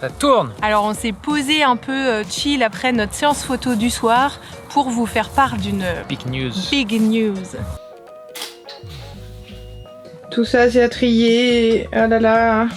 Ça tourne. Alors on s'est posé un peu chill après notre séance photo du soir pour vous faire part d'une Big news. big news. Tout ça c'est à trier, ah là là.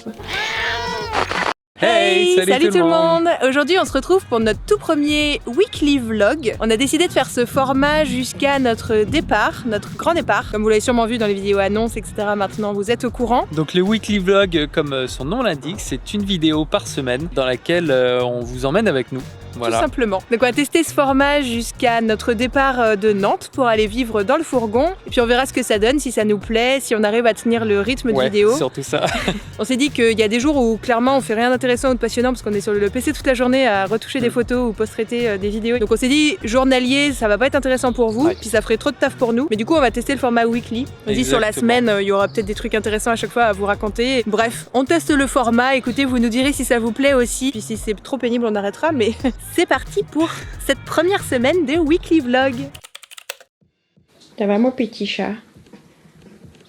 Hey, salut tout le monde. Aujourd'hui on se retrouve pour notre tout premier weekly vlog. On a décidé de faire ce format jusqu'à notre départ, notre grand départ. Comme vous l'avez sûrement vu dans les vidéos annonces, etc. Maintenant vous êtes au courant. Donc le weekly vlog, comme son nom l'indique, c'est une vidéo par semaine dans laquelle on vous emmène avec nous. Voilà. Tout simplement. Donc on va tester ce format jusqu'à notre départ de Nantes pour aller vivre dans le fourgon. Et puis on verra ce que ça donne, si ça nous plaît, si on arrive à tenir le rythme de vidéo. Surtout ça. On s'est dit qu'il y a des jours où clairement on fait rien d'intéressant ou de passionnant parce qu'on est sur le PC toute la journée à retoucher des photos ou post-traiter des vidéos. Donc on s'est dit journalier ça va pas être intéressant pour vous, puis ça ferait trop de taf pour nous. Mais du coup on va tester le format weekly. On dit sur la semaine il y aura peut-être des trucs intéressants à chaque fois à vous raconter. Bref, on teste le format, écoutez, vous nous direz si ça vous plaît aussi. Puis si c'est trop pénible on arrêtera, mais c'est parti pour cette première semaine de weekly vlog. Ça va mon petit chat?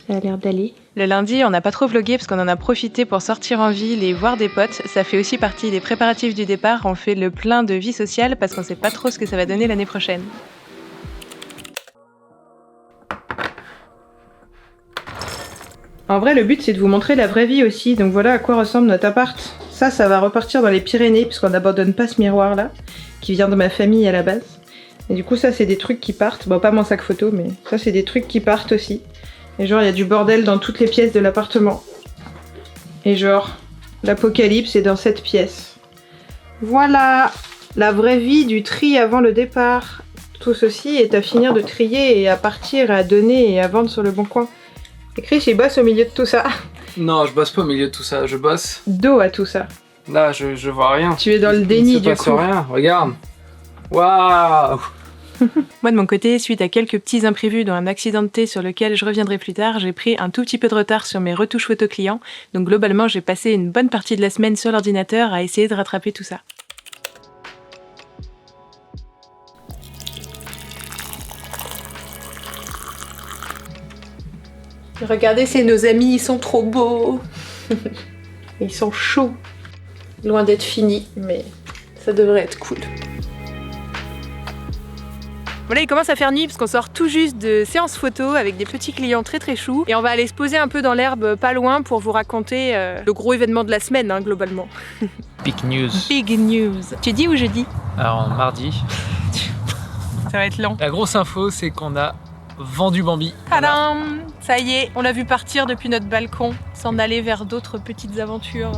Ça a l'air d'aller. Le lundi, on n'a pas trop vlogué parce qu'on en a profité pour sortir en ville et voir des potes. Ça fait aussi partie des préparatifs du départ. On fait le plein de vie sociale parce qu'on sait pas trop ce que ça va donner l'année prochaine. En vrai, le but c'est de vous montrer la vraie vie aussi. Donc voilà à quoi ressemble notre appart. Ça va repartir dans les Pyrénées puisqu'on n'abandonne pas ce miroir là, qui vient de ma famille à la base. Et du coup ça c'est des trucs qui partent. Bon, pas mon sac photo, mais ça c'est des trucs qui partent aussi. Et genre il y a du bordel dans toutes les pièces de l'appartement. Et genre l'apocalypse est dans cette pièce. Voilà la vraie vie du tri avant le départ. Tout ceci est à finir de trier et à partir, à donner et à vendre sur le bon coin. Et Chris il bosse au milieu de tout ça. Non, je bosse pas au milieu de tout ça, je bosse Dos à tout ça. là, je vois rien. Tu es dans le déni du coup. Rien, regarde. Waouh. Moi de mon côté, suite à quelques petits imprévus dont un accident de thé sur lequel je reviendrai plus tard, j'ai pris un tout petit peu de retard sur mes retouches photo clients. Donc globalement, j'ai passé une bonne partie de la semaine sur l'ordinateur à essayer de rattraper tout ça. Regardez, c'est nos amis, ils sont trop beaux. Ils sont chauds. Loin d'être finis, mais ça devrait être cool. Voilà, il commence à faire nuit parce qu'on sort tout juste de séance photo avec des petits clients très très choux. Et on va aller se poser un peu dans l'herbe pas loin pour vous raconter le gros événement de la semaine, hein, globalement. Big news. Big news. Tu dis ou je dis? Alors mardi. Ça va être long. La grosse info c'est qu'on a vendu Bambi. Tadam! Ça y est, on l'a vu partir depuis notre balcon, s'en aller vers d'autres petites aventures.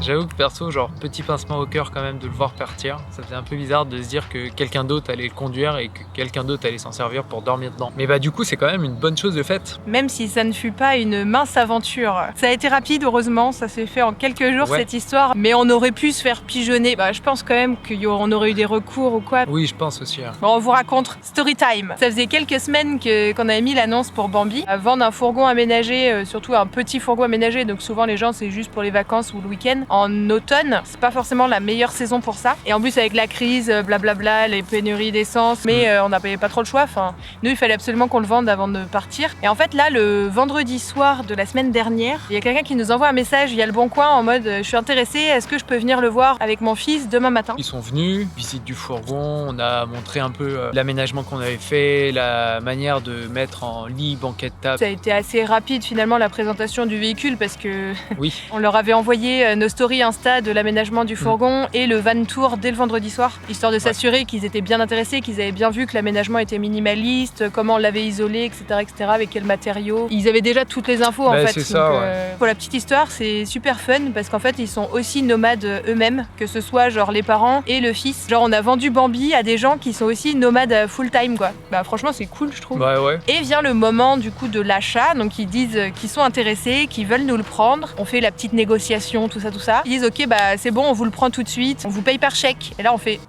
J'avoue que perso, genre petit pincement au cœur quand même de le voir partir. Ça faisait un peu bizarre de se dire que quelqu'un d'autre allait le conduire et que quelqu'un d'autre allait s'en servir pour dormir dedans. Mais bah du coup c'est quand même une bonne chose de faite. Même si ça ne fut pas une mince aventure. Ça a été rapide heureusement, ça s'est fait en quelques jours cette histoire. Mais on aurait pu se faire pigeonner. Bah je pense quand même qu'on aurait eu des recours ou quoi. Oui je pense aussi. Hein. Bon on vous raconte story time. Ça faisait quelques semaines qu'on avait mis l'annonce pour Bambi. À vendre un fourgon aménagé, surtout un petit fourgon aménagé. Donc souvent les gens c'est juste pour les vacances ou le week-end. En automne, c'est pas forcément la meilleure saison pour ça. Et en plus avec la crise, blablabla, les pénuries d'essence, mais on n'avait pas trop le choix. Enfin, nous il fallait absolument qu'on le vende avant de partir. Et en fait là, le vendredi soir de la semaine dernière, il y a quelqu'un qui nous envoie un message via Le Bon Coin en mode je suis intéressé, est-ce que je peux venir le voir avec mon fils demain matin? Ils sont venus, visite du fourgon, on a montré un peu l'aménagement qu'on avait fait, la manière de mettre en lit, banquette, table. Ça a été assez rapide finalement la présentation du véhicule parce que oui. On leur avait envoyé nos stories Insta de l'aménagement du fourgon et le van tour dès le vendredi soir, histoire de s'assurer qu'ils étaient bien intéressés, qu'ils avaient bien vu que l'aménagement était minimaliste, comment on l'avait isolé, etc., avec quels matériaux. Ils avaient déjà toutes les infos en fait. C'est ça, donc, pour la petite histoire, c'est super fun parce qu'en fait ils sont aussi nomades eux-mêmes, que ce soit genre les parents et le fils. Genre on a vendu Bambi à des gens qui sont aussi nomades full time quoi. Bah franchement c'est cool je trouve. Ouais. Et vient le moment du coup de l'achat, donc ils disent qu'ils sont intéressés, qu'ils veulent nous le prendre. On fait la petite négociation, tout ça. Ils disent ok bah c'est bon on vous le prend tout de suite, on vous paye par chèque. Et là on fait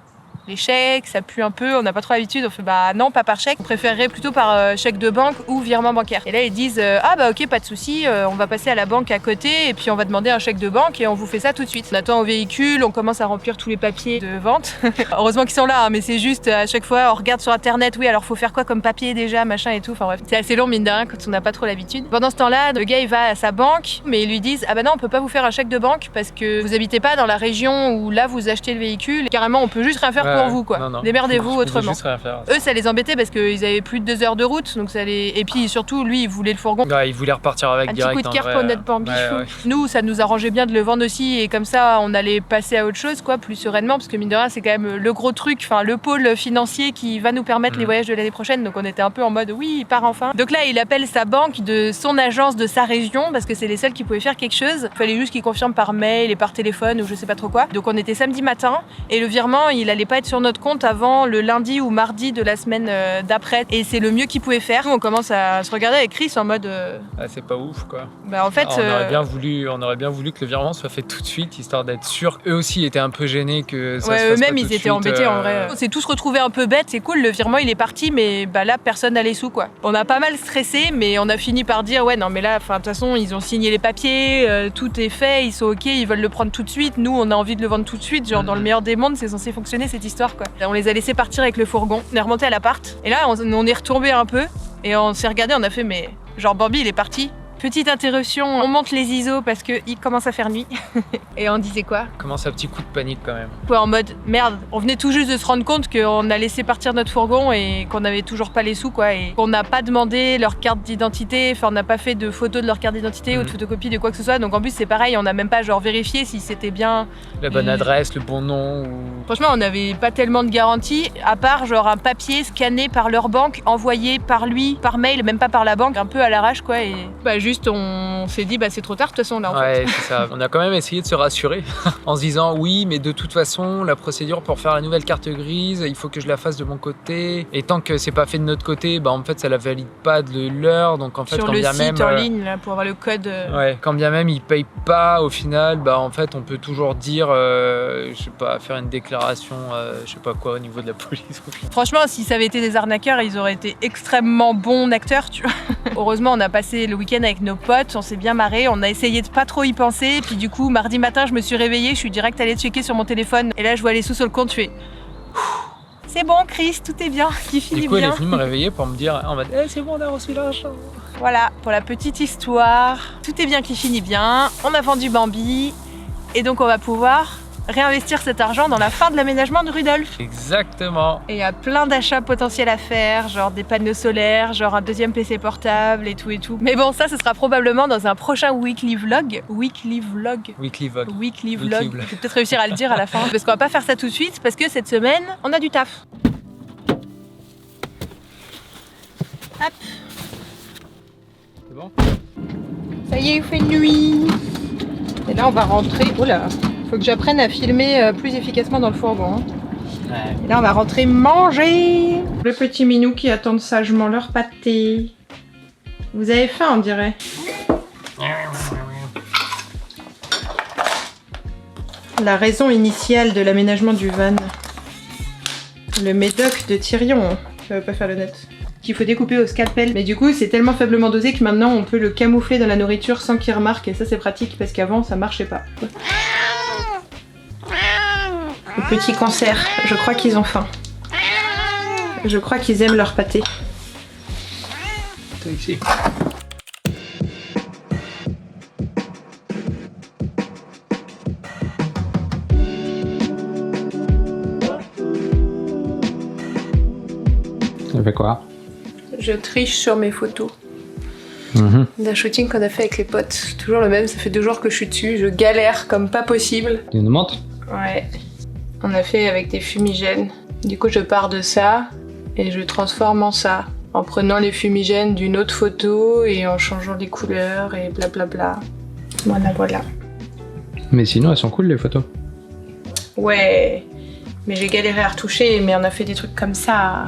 les chèques, ça pue un peu, on n'a pas trop l'habitude, on fait bah non, pas par chèque, on préférerait plutôt par chèque de banque ou virement bancaire. Et là ils disent ah bah ok, pas de souci, on va passer à la banque à côté et puis on va demander un chèque de banque et on vous fait ça tout de suite. On attend au véhicule, on commence à remplir tous les papiers de vente. Heureusement qu'ils sont là, hein, mais c'est juste à chaque fois on regarde sur internet, oui alors faut faire quoi comme papier déjà, machin et tout, enfin bref. C'est assez long mine de rien quand on n'a pas trop l'habitude. Pendant ce temps-là, le gars il va à sa banque, mais ils lui disent ah bah non, on peut pas vous faire un chèque de banque parce que vous habitez pas dans la région où là vous achetez le véhicule. Carrément on peut juste rien faire pour vous quoi. Non. Démerdez-vous autrement. Juste rien faire. Eux ça les embêtait parce qu'ils avaient plus de 2 heures de route, donc ça les... Et puis surtout lui il voulait le fourgon. Ouais, il voulait repartir avec un direct. Petit coup de cœur pour notre Bambi. Ouais. Nous ça nous arrangeait bien de le vendre aussi et comme ça on allait passer à autre chose quoi, plus sereinement parce que mine de rien c'est quand même le gros truc, enfin le pôle financier qui va nous permettre les voyages de l'année prochaine, donc on était un peu en mode oui il part enfin. Donc là il appelle sa banque de son agence de sa région parce que c'est les seuls qui pouvaient faire quelque chose. Il fallait juste qu'il confirme par mail et par téléphone ou je sais pas trop quoi. Donc on était samedi matin et le virement il allait pas être sur notre compte avant le lundi ou mardi de la semaine d'après et c'est le mieux qu'il pouvait faire. Nous, on commence à se regarder avec Chris en mode Ah, c'est pas ouf quoi. Bah en fait on aurait bien voulu que le virement soit fait tout de suite histoire d'être sûr. Eux aussi étaient un peu gênés que ça se fasse eux-mêmes pas ils tout de étaient embêtés suite, en vrai. On s'est tous retrouvés un peu bêtes, c'est cool, le virement il est parti mais bah là personne n'a les sous quoi. On a pas mal stressé mais on a fini par dire ouais non mais là de toute façon ils ont signé les papiers, tout est fait, ils sont ok, ils veulent le prendre tout de suite. Nous on a envie de le vendre tout de suite, genre dans le meilleur des mondes c'est censé fonctionner cette histoire quoi. On les a laissés partir avec le fourgon, on est remonté à l'appart et là on est retombé un peu et on s'est regardé, on a fait mais genre Bambi il est parti. Petite interruption, on monte les ISO parce qu'il commence à faire nuit. Et on disait quoi? Commence un petit coup de panique quand même. Ouais, en mode merde, on venait tout juste de se rendre compte qu'on a laissé partir notre fourgon et qu'on avait toujours pas les sous quoi, et qu'on n'a pas demandé leur carte d'identité, enfin on n'a pas fait de photo de leur carte d'identité ou de photocopie de quoi que ce soit, donc en plus c'est pareil, on n'a même pas genre vérifié si c'était bien la bonne adresse, le bon nom ou... Franchement on n'avait pas tellement de garantie, à part genre un papier scanné par leur banque, envoyé par lui, par mail, même pas par la banque, un peu à l'arrache quoi, et bah juste on s'est dit bah c'est trop tard de toute façon là en fait. Ouais c'est ça, on a quand même essayé de se rassurer en se disant oui mais de toute façon la procédure pour faire la nouvelle carte grise il faut que je la fasse de mon côté et tant que c'est pas fait de notre côté bah en fait ça la valide pas de leur, donc en fait sur quand le bien site même en ligne là, pour avoir le code ouais, quand bien même ils payent pas au final bah en fait on peut toujours dire je sais pas, faire une déclaration je sais pas quoi au niveau de la police. Franchement si ça avait été des arnaqueurs ils auraient été extrêmement bons acteurs tu vois. Heureusement on a passé le week-end avec nos potes, on s'est bien marré, on a essayé de pas trop y penser, puis du coup mardi matin je me suis réveillée, je suis direct allée checker sur mon téléphone et là je vois les sous sur le compte, je fais c'est bon Chris, tout est bien, qui finit bien. Du coup elle est venue me réveiller pour me dire en mode c'est bon on a reçu l'argent. Voilà, pour la petite histoire, tout est bien qui finit bien, on a vendu Bambi et donc on va pouvoir réinvestir cet argent dans la fin de l'aménagement de Rudolf. Exactement. Et il y a plein d'achats potentiels à faire, genre des panneaux solaires, genre un deuxième PC portable et tout et tout. Mais bon, ça, ce sera probablement dans un prochain weekly vlog. Weekly vlog. Weekly vlog. Weekly vlog. Je vais peut-être réussir à le dire à la fin. Parce qu'on va pas faire ça tout de suite, parce que cette semaine, on a du taf. Hop. C'est bon? Ça y est, il fait nuit. Et là, on va rentrer. Oh là, faut que j'apprenne à filmer plus efficacement dans le fourgon. Ouais. Et là, on va rentrer manger. Le petit minou qui attendent sagement leur pâté. Vous avez faim, on dirait. La raison initiale de l'aménagement du van. Le médoc de Tyrion. Ça va pas faire le net. Qu'il faut découper au scalpel. Mais du coup, c'est tellement faiblement dosé que maintenant, on peut le camoufler dans la nourriture sans qu'il remarque. Et ça, c'est pratique parce qu'avant, ça marchait pas. Le petit cancer. Je crois qu'ils ont faim. Je crois qu'ils aiment leur pâté. Toi ici. Ça fait quoi? Je triche sur mes photos. D'un shooting qu'on a fait avec les potes. Toujours le même, ça fait 2 jours que je suis dessus. Je galère comme pas possible. Tu nous montres? Ouais. On a fait avec des fumigènes. Du coup, je pars de ça et je transforme en ça. En prenant les fumigènes d'une autre photo et en changeant les couleurs et blablabla. Voilà. Mais sinon, elles sont cool les photos. Ouais. Mais j'ai galéré à retoucher, mais on a fait des trucs comme ça.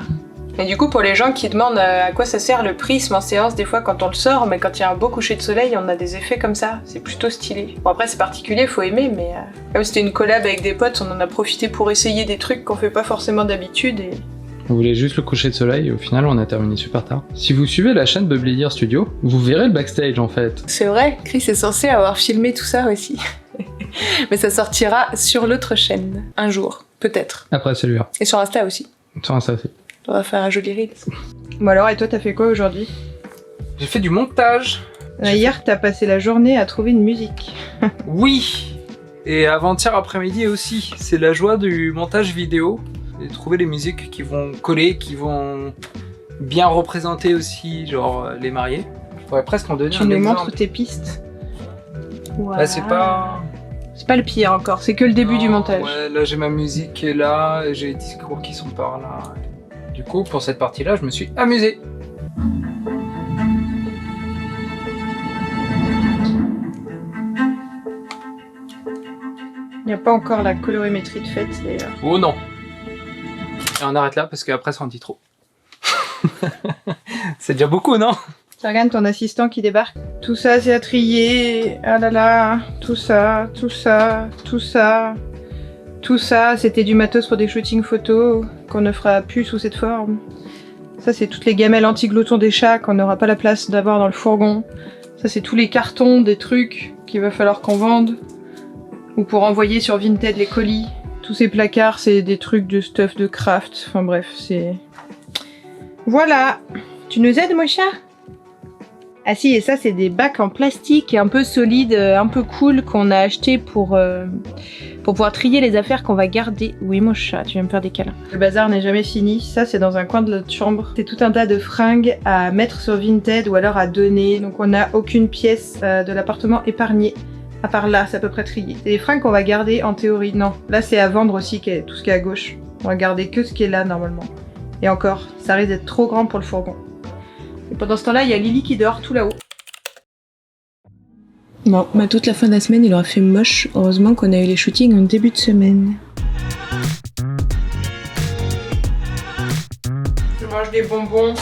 Et du coup, pour les gens qui demandent à quoi ça sert le prisme en séance, des fois quand on le sort, mais quand il y a un beau coucher de soleil, on a des effets comme ça. C'est plutôt stylé. Bon, après, c'est particulier, faut aimer, mais comme c'était une collab avec des potes, on en a profité pour essayer des trucs qu'on fait pas forcément d'habitude. Et... On voulait juste le coucher de soleil et au final, on a terminé super tard. Si vous suivez la chaîne Bubbly Deer Studio, vous verrez le backstage en fait. C'est vrai, Chris est censé avoir filmé tout ça aussi. Mais ça sortira sur l'autre chaîne, un jour, peut-être. Après celui-là. Et sur Insta aussi. Sur Insta aussi. On va faire un joli reel. Bon alors, et toi, t'as fait quoi aujourd'hui? J'ai fait du montage. Hier, t'as passé la journée à trouver une musique. Oui. Et avant-hier après-midi aussi. C'est la joie du montage vidéo. Et trouver les musiques qui vont coller, qui vont bien représenter aussi, genre, les mariés. Je pourrais presque en donner un exemple. Tu nous montres tes pistes. Wow. Là, c'est pas... C'est pas le pire encore, c'est que le début du montage. Ouais, là j'ai ma musique qui est là, et j'ai les discours qui sont par là. Du coup, pour cette partie-là, je me suis amusé. Il n'y a pas encore la colorimétrie de faite d'ailleurs. Oh non. Et on arrête là parce qu'après ça en dit trop. C'est déjà beaucoup, non? Tu regardes ton assistant qui débarque. Tout ça c'est à trier. Ah là là. Tout ça, tout ça, tout ça. Tout ça, c'était du matos pour des shootings photos qu'on ne fera plus sous cette forme. Ça, c'est toutes les gamelles anti-gloutons des chats qu'on n'aura pas la place d'avoir dans le fourgon. Ça, c'est tous les cartons des trucs qu'il va falloir qu'on vende. Ou pour envoyer sur Vinted les colis. Tous ces placards, c'est des trucs de stuff de craft. Enfin bref, c'est... Voilà. Tu nous aides, mon chat? Ah si, et ça, c'est des bacs en plastique un peu solides, un peu cool qu'on a acheté pour pouvoir trier les affaires qu'on va garder. Oui, mon chat, tu viens me faire des câlins. Le bazar n'est jamais fini. Ça, c'est dans un coin de notre chambre. C'est tout un tas de fringues à mettre sur Vinted ou alors à donner. Donc, on n'a aucune pièce de l'appartement épargnée. À part là, c'est à peu près trié. C'est des fringues qu'on va garder en théorie. Non, là, c'est à vendre aussi, tout ce qui est à gauche. On va garder que ce qui est là, normalement. Et encore, ça risque d'être trop grand pour le fourgon. Et pendant ce temps-là, il y a Lily qui dort tout là-haut. Bon, bah toute la fin de la semaine, il aura fait moche. Heureusement qu'on a eu les shootings en début de semaine. Je mange des bonbons.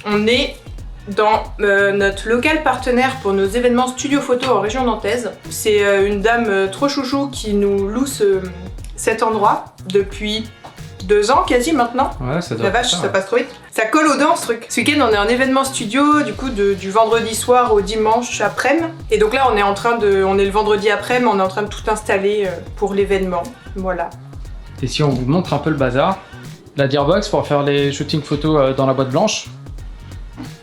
On est dans notre local partenaire pour nos événements studio photo en région nantaise. C'est une dame trop chouchou qui nous loue cet endroit depuis 2 ans quasi maintenant. Ouais, ça doit la vache, ça passe trop vite. Ça colle aux dents ce truc. Ce week-end on est en événement studio, du coup du vendredi soir au dimanche après-midi. Et donc là on est le vendredi après-midi, on est en train de tout installer pour l'événement. Voilà. Et si on vous montre un peu le bazar, la Deerbox pour faire les shootings photos dans la boîte blanche.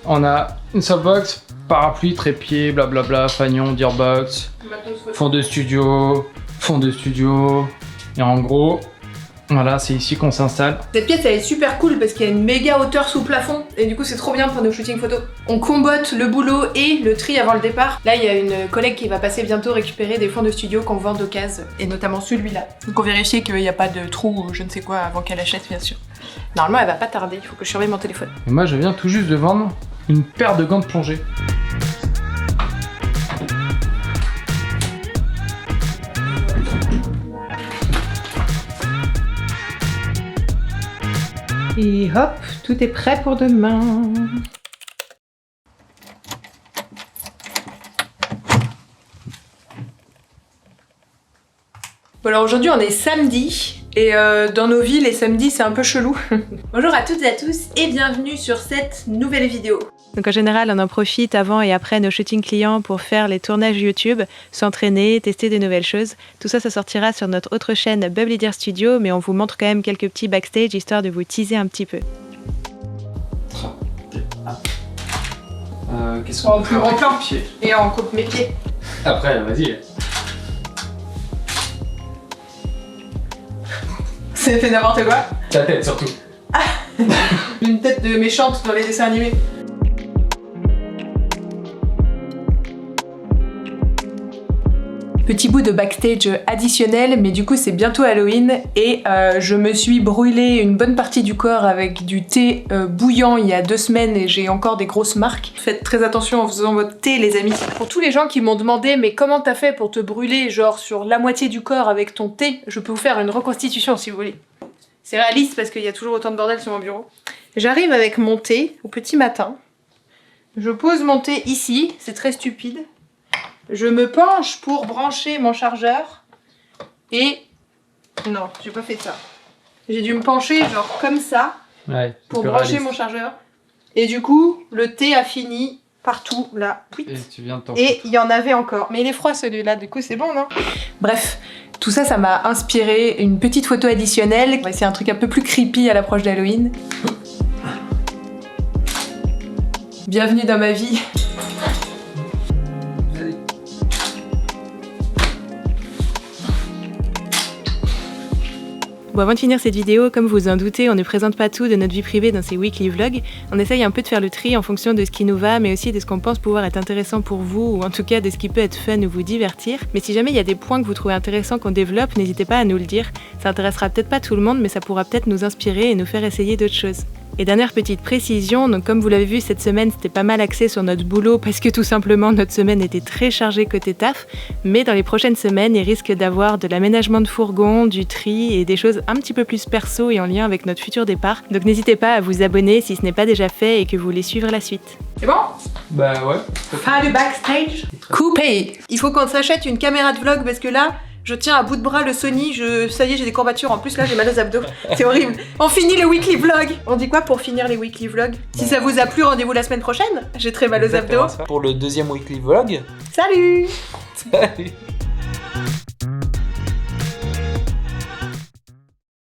On a une softbox, parapluie, trépied, blablabla, fanion, Deerbox, fond de studio. Et en gros, voilà, c'est ici qu'on s'installe. Cette pièce elle est super cool parce qu'il y a une méga hauteur sous plafond et du coup c'est trop bien pour nos shootings photos. On combotte le boulot et le tri avant le départ. Là il y a une collègue qui va passer bientôt récupérer des fonds de studio qu'on vend d'occasion et notamment celui-là. Donc on vérifie qu'il n'y a pas de trou ou je ne sais quoi avant qu'elle achète bien sûr. Normalement elle va pas tarder, il faut que je surveille mon téléphone. Et moi je viens tout juste de vendre une paire de gants de plongée. Et hop, tout est prêt pour demain. Bon alors aujourd'hui on est samedi et dans nos vies les samedis c'est un peu chelou. Bonjour à toutes et à tous et bienvenue sur cette nouvelle vidéo. Donc en général on en profite avant et après nos shootings clients pour faire les tournages YouTube, s'entraîner, tester des nouvelles choses. Tout ça, ça sortira sur notre autre chaîne Bubbly Deer Studio, mais on vous montre quand même quelques petits backstage histoire de vous teaser un petit peu. Qu'est-ce qu'on peut en plan et on coupe mes pieds. Après, vas-y. C'est fait n'importe quoi. Ta tête surtout. Une tête de méchante dans les dessins animés. Petit bout de backstage additionnel, mais du coup c'est bientôt Halloween et je me suis brûlé une bonne partie du corps avec du thé bouillant il y a 2 semaines et j'ai encore des grosses marques. Faites très attention en faisant votre thé les amis. Pour tous les gens qui m'ont demandé mais comment t'as fait pour te brûler genre sur la moitié du corps avec ton thé, je peux vous faire une reconstitution si vous voulez. C'est réaliste parce qu'il y a toujours autant de bordel sur mon bureau. J'arrive avec mon thé au petit matin. Je pose mon thé ici, c'est très stupide. Je me penche pour brancher mon chargeur. Et... non, j'ai pas fait ça. J'ai dû me pencher genre comme ça pour brancher mon chargeur. Et du coup, le thé a fini partout là. Et tu viens de t'en Et il y en avait encore. Mais il est froid celui-là, du coup c'est bon, non? Bref, tout ça, ça m'a inspiré une petite photo additionnelle. C'est un truc un peu plus creepy à l'approche d'Halloween. Bienvenue dans ma vie. Bon, avant de finir cette vidéo, comme vous en doutez, on ne présente pas tout de notre vie privée dans ces weekly vlogs. On essaye un peu de faire le tri en fonction de ce qui nous va, mais aussi de ce qu'on pense pouvoir être intéressant pour vous, ou en tout cas de ce qui peut être fun ou vous divertir. Mais si jamais il y a des points que vous trouvez intéressants qu'on développe, n'hésitez pas à nous le dire. Ça intéressera peut-être pas tout le monde, mais ça pourra peut-être nous inspirer et nous faire essayer d'autres choses. Et dernière petite précision, donc comme vous l'avez vu, cette semaine c'était pas mal axé sur notre boulot parce que tout simplement notre semaine était très chargée côté taf, mais dans les prochaines semaines il risque d'avoir de l'aménagement de fourgon, du tri et des choses un petit peu plus perso et en lien avec notre futur départ. Donc n'hésitez pas à vous abonner si ce n'est pas déjà fait et que vous voulez suivre la suite. C'est bon? Bah ouais. Fin du backstage. Coupé. Il faut qu'on s'achète une caméra de vlog parce que là, je tiens à bout de bras le Sony, ça y est, j'ai des courbatures. En plus, là, j'ai mal aux abdos. C'est horrible. On finit le weekly vlog. On dit quoi pour finir les weekly vlogs? Si ça vous a plu, rendez-vous la semaine prochaine. J'ai très mal aux abdos. Pour le deuxième weekly vlog. Salut! Salut.